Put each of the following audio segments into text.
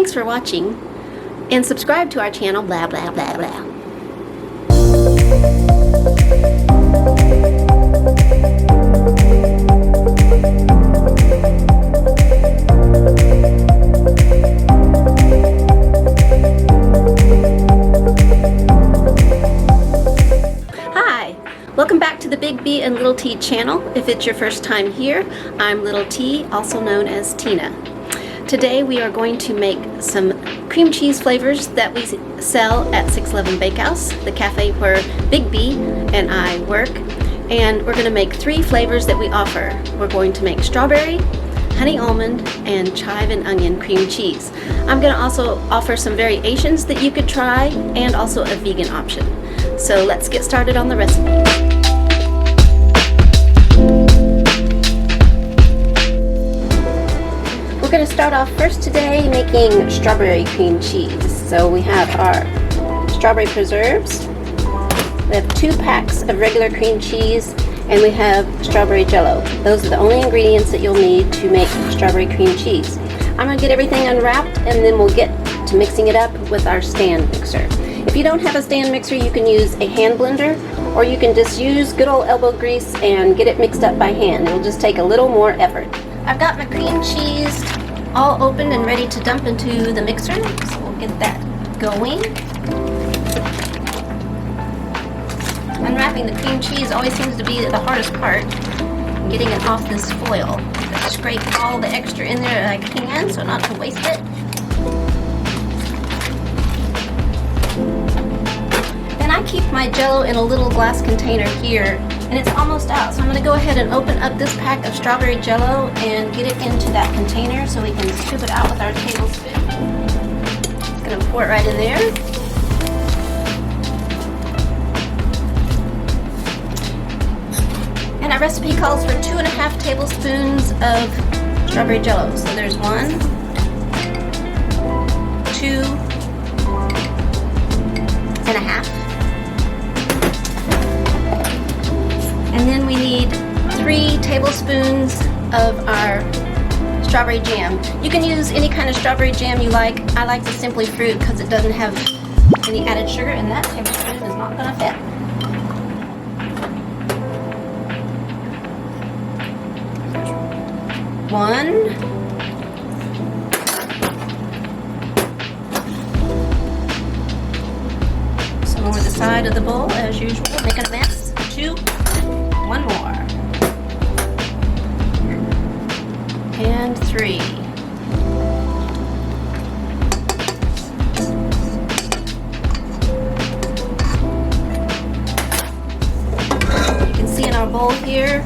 Thanks for watching, and subscribe to our channel, blah blah blah blah. Welcome back to the Big B and Little T channel. If it's your first time here, I'm Little T, also known as Tina. Today we are going to make some cream cheese flavors that we sell at 611 Bakehouse, the cafe where Big B and I work. And we're going to make 3 flavors that we offer. We're going to make strawberry, honey almond, and chive and onion cream cheese. I'm going to also offer some variations that you could try and also a vegan option. So let's get started on the recipe. We're going to start off first today making strawberry cream cheese. So we have our strawberry preserves, we have 2 packs of regular cream cheese, and we have strawberry jello. Those are the only ingredients that you'll need to make strawberry cream cheese. I'm going to get everything unwrapped and then we'll get to mixing it up with our stand mixer. If you don't have a stand mixer, you can use a hand blender, or you can just use good old elbow grease and get it mixed up by hand. It'll just take a little more effort. I've got my cream cheese all opened and ready to dump into the mixer, so we'll get that going. Unwrapping the cream cheese always seems to be the hardest part, getting it off this foil. I scrape all the extra in there that I can so not to waste it. I keep my jello in a little glass container here, and it's almost out, so I'm going to go ahead and open up this pack of strawberry jello and get it into that container so we can scoop it out with our tablespoon. Just going to pour it right in there. And our recipe calls for 2.5 tablespoons of strawberry jello. So there's 1, 2 and a half. And then we need 3 tablespoons of our strawberry jam. You can use any kind of strawberry jam you like. I like the Simply Fruit because it doesn't have any added sugar, and that tablespoon is not going to fit. One. Some over the side of the bowl as usual, making a mess. 2. 1 more. And 3. You can see in our bowl here,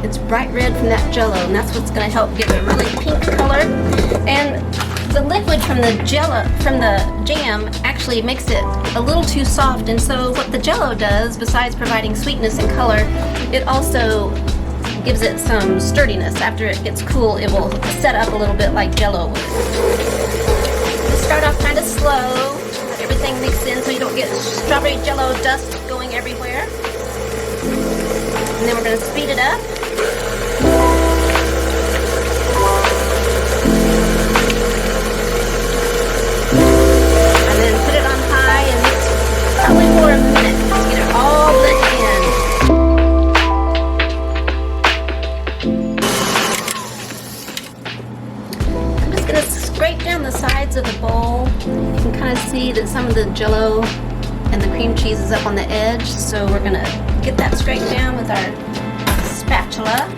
it's bright red from that jello, and that's what's going to help give it a really pink color. And the liquid from the jello, from the jam, actually makes it a little too soft, and so what the jello does, besides providing sweetness and color, it also gives it some sturdiness. After it gets cool, it will set up a little bit like jello would. We start off kind of slow, let everything mix in so you don't get strawberry jello dust going everywhere. And then we're going to speed it up. Probably for a minute to get it all blended in. I'm just going to scrape down the sides of the bowl. You can kind of see that some of the jello and the cream cheese is up on the edge, so we're going to get that scraped down with our spatula,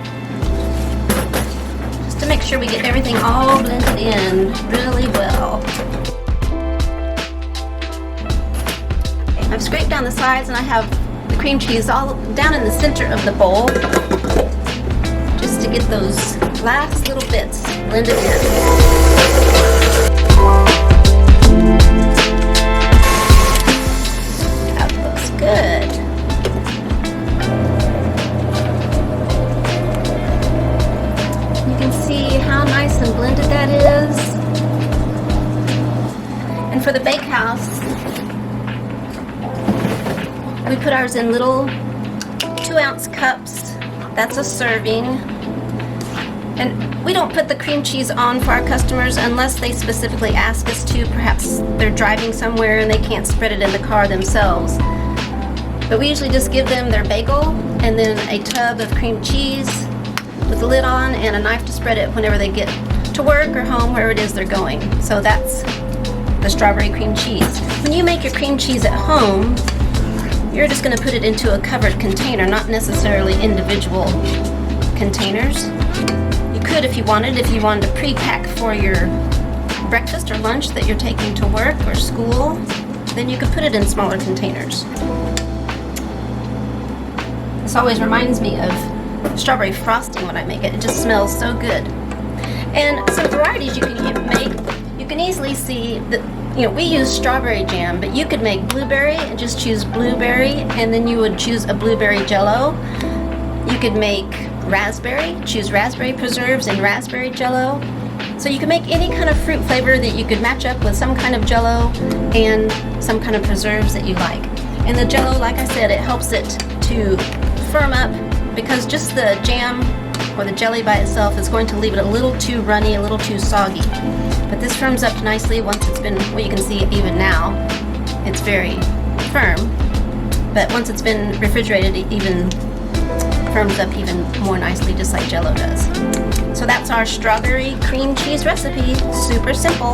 just to make sure we get everything all blended in really well. I've scraped down the sides and I have the cream cheese all down in the center of the bowl, just to get those last little bits blended in. That looks good. You can see how nice and blended that is. And for the Bakehouse, we put ours in little 2-ounce cups. That's a serving. And we don't put the cream cheese on for our customers unless they specifically ask us to. Perhaps they're driving somewhere and they can't spread it in the car themselves. But we usually just give them their bagel and then a tub of cream cheese with the lid on and a knife to spread it whenever they get to work or home, wherever it is they're going. So that's the strawberry cream cheese. When you make your cream cheese at home, you're just going to put it into a covered container, not necessarily individual containers. You could if you wanted to pre-pack for your breakfast or lunch that you're taking to work or school, then you could put it in smaller containers. This always reminds me of strawberry frosting when I make it. It just smells so good. And some varieties you can make. You can easily see that, we use strawberry jam, but you could make blueberry and just choose blueberry, and then you would choose a blueberry jello. You could make raspberry, choose raspberry preserves and raspberry jello. So you can make any kind of fruit flavor that you could match up with some kind of jello and some kind of preserves that you like. And the jello, like I said, it helps it to firm up, because just the jam or the jelly by itself is going to leave it a little too runny, a little too soggy. But this firms up nicely once it's been, well, you can see it even now, it's very firm. But once it's been refrigerated, it even firms up even more nicely, just like jello does. So that's our strawberry cream cheese recipe. Super simple.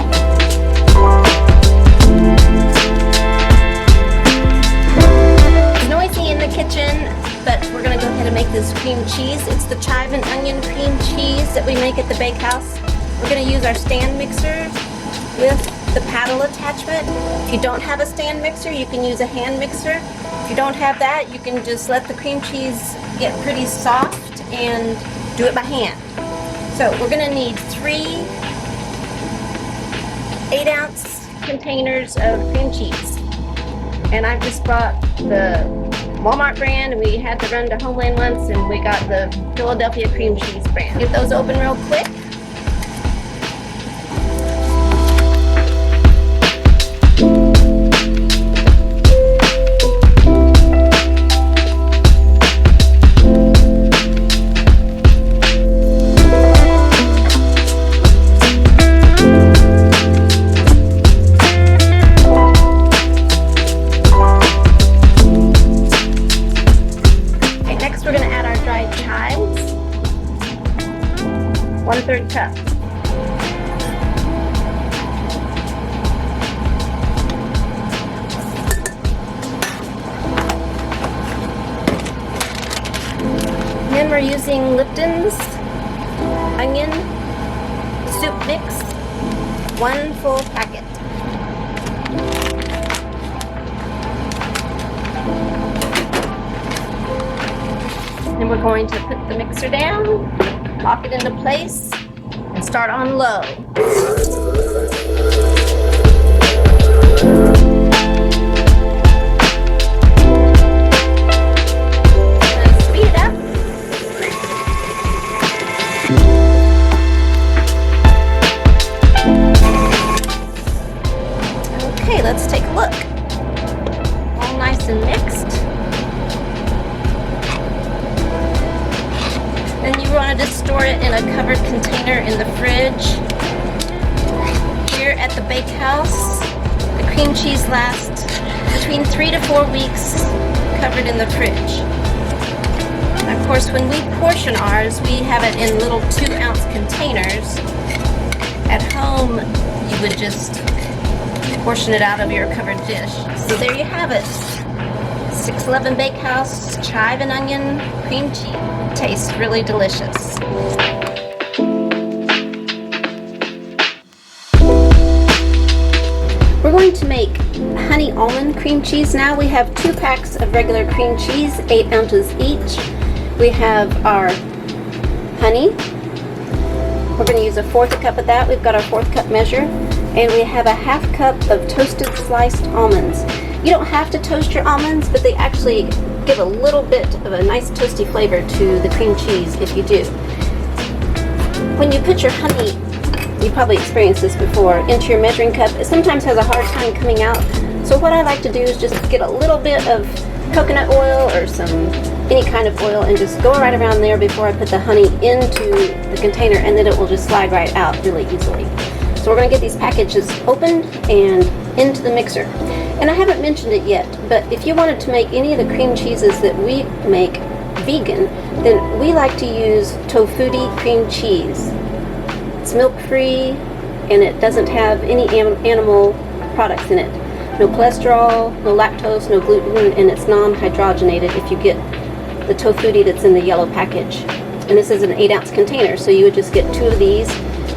Noisy in the kitchen, but we're going to go ahead and make this cream cheese. It's the chive and onion cream cheese that we make at the Bakehouse. We're going to use our stand mixer with the paddle attachment. If you don't have a stand mixer, you can use a hand mixer. If you don't have that, you can just let the cream cheese get pretty soft and do it by hand. So we're going to need 3 8-ounce containers of cream cheese. And I've just bought the Walmart brand, and we had to run to Homeland once, and we got the Philadelphia cream cheese brand. Get those open real quick. We're going to add our dried chives, 1/3 cup. Then we're using Lipton's onion soup mix, 1 full packet. Then we're going to put the mixer down, lock it into place, and start on low. Let's speed it up. Okay, let's take a look. All nice and mixed. Then you want to just store it in a covered container in the fridge. Here at the Bakehouse, the cream cheese lasts between 3 to 4 weeks covered in the fridge. And of course, when we portion ours, we have it in little 2-ounce containers. At home, you would just portion it out of your covered dish. So there you have it. 611 Bakehouse chive and onion cream cheese. Tastes really delicious. We're going to make honey almond cream cheese now. We have 2 packs of regular cream cheese, 8 ounces each. We have our honey. We're going to use a 1/4 cup of that. We've got our 1/4 cup measure. And we have a 1/2 cup of toasted sliced almonds. You don't have to toast your almonds, but they actually give a little bit of a nice toasty flavor to the cream cheese if you do. When you put your honey, you probably experienced this before, into your measuring cup, it sometimes has a hard time coming out. So what I like to do is just get a little bit of coconut oil or some any kind of oil and just go right around there before I put the honey into the container, and then it will just slide right out really easily. So we're going to get these packages opened and into the mixer. And I haven't mentioned it yet, but if you wanted to make any of the cream cheeses that we make vegan, then we like to use tofutti cream cheese. It's milk-free and it doesn't have any animal products in it. No cholesterol, no lactose, no gluten, and it's non-hydrogenated if you get the tofutti that's in the yellow package. And this is an 8-ounce container, so you would just get 2 of these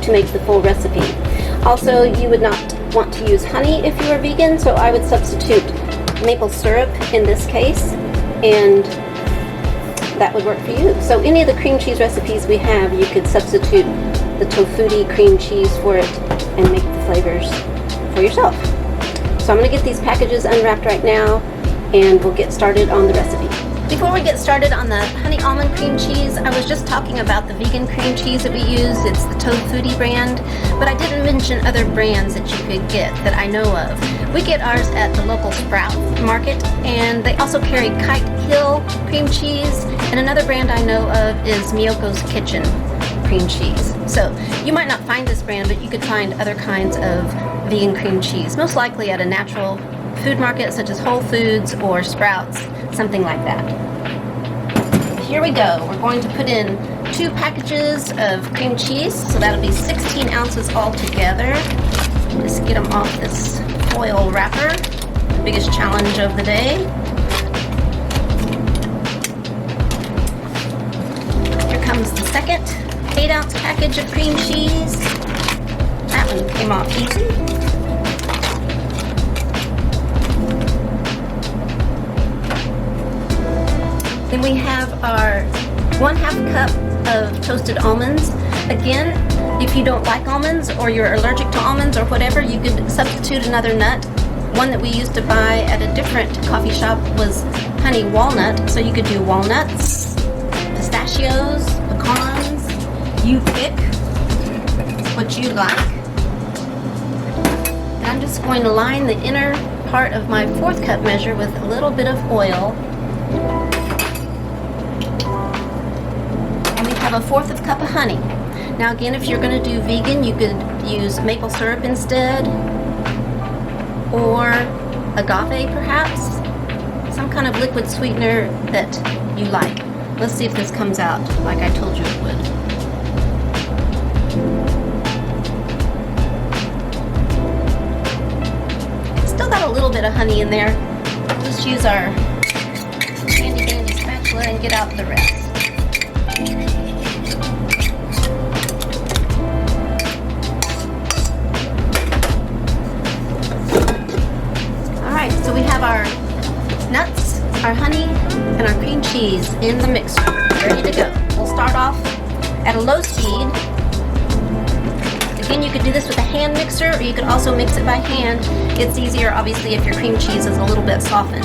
to make the full recipe. Also, you would not want to use honey if you are vegan, so I would substitute maple syrup in this case, and that would work for you. So any of the cream cheese recipes we have, you could substitute the tofutti cream cheese for it and make the flavors for yourself. So I'm going to get these packages unwrapped right now, and we'll get started on the recipe. Before we get started on the honey almond cream cheese, I was just talking about the vegan cream cheese that we use. It's the tofutti brand, but I didn't mention other brands that you could get that I know of. We get ours at the local Sprout Market, and they also carry Kite Hill cream cheese, and another brand I know of is Miyoko's Kitchen cream cheese. So you might not find this brand, but you could find other kinds of vegan cream cheese, most likely at a natural food market such as Whole Foods or Sprouts, something like that. Here we go. We're going to put in 2 packages of cream cheese, so that'll be 16 ounces altogether. Just get them off this foil wrapper, the biggest challenge of the day. Here comes the second 8-ounce package of cream cheese. That one came off easy. Then we have our 1/2 cup of toasted almonds. Again, if you don't like almonds or you're allergic to almonds or whatever, you could substitute another nut. One that we used to buy at a different coffee shop was honey walnut, so you could do walnuts, pistachios, pecans. You pick what you like. And I'm just going to line the inner part of my 4th cup measure with a little bit of oil. Have a 1/4 cup of honey. Now again, if you're going to do vegan, you could use maple syrup instead, or agave perhaps, some kind of liquid sweetener that you like. Let's see if this comes out like I told you it would. Still got a little bit of honey in there. We'll just use our handy dandy spatula and get out the rest. So we have our nuts, our honey, and our cream cheese in the mixer, ready to go. We'll start off at a low speed. Again, you could do this with a hand mixer, or you could also mix it by hand. It's easier, obviously, if your cream cheese is a little bit softened.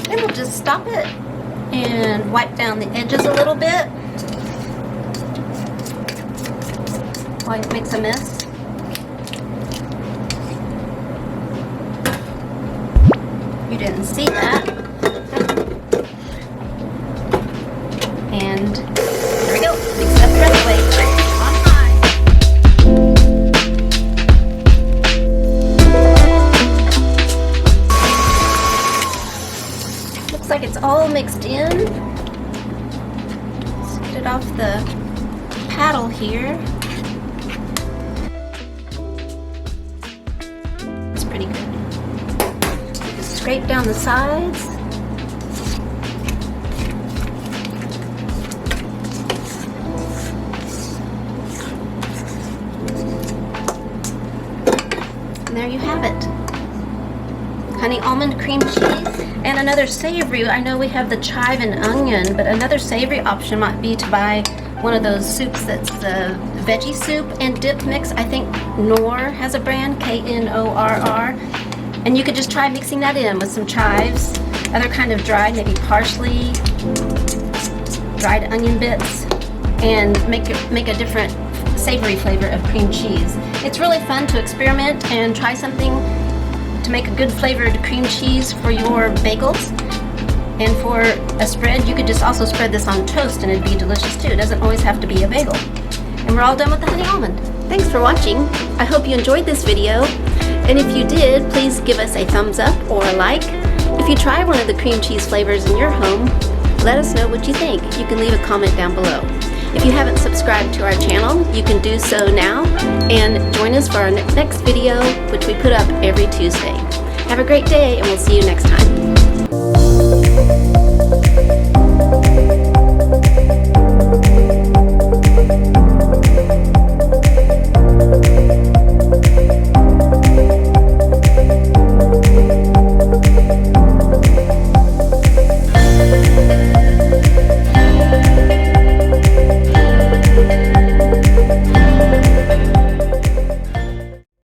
Then we'll just stop it and wipe down the edges a little bit while it makes a mess. You didn't see that. And there we go. Mix it up the rest of the way. On high. Looks like it's all mixed in. Let's get it off the paddle here. It's pretty good. Just scrape down the sides. And there you have it. Honey almond cream cheese. And another savory, I know we have the chive and onion, but another savory option might be to buy one of those soups that's the veggie soup and dip mix. I think Knorr has a brand, Knorr. And you could just try mixing that in with some chives, other kind of dried, maybe parsley, dried onion bits, and make a different savory flavor of cream cheese. It's really fun to experiment and try something to make a good flavored cream cheese for your bagels. And for a spread, you could just also spread this on toast and it'd be delicious too. It doesn't always have to be a bagel. And we're all done with the honey almond. Thanks for watching. I hope you enjoyed this video. And if you did, please give us a thumbs up or a like. If you try one of the cream cheese flavors in your home, let us know what you think. You can leave a comment down below. If you haven't subscribed to our channel, you can do so now and join us for our next video, which we put up every Tuesday. Have a great day and we'll see you next time.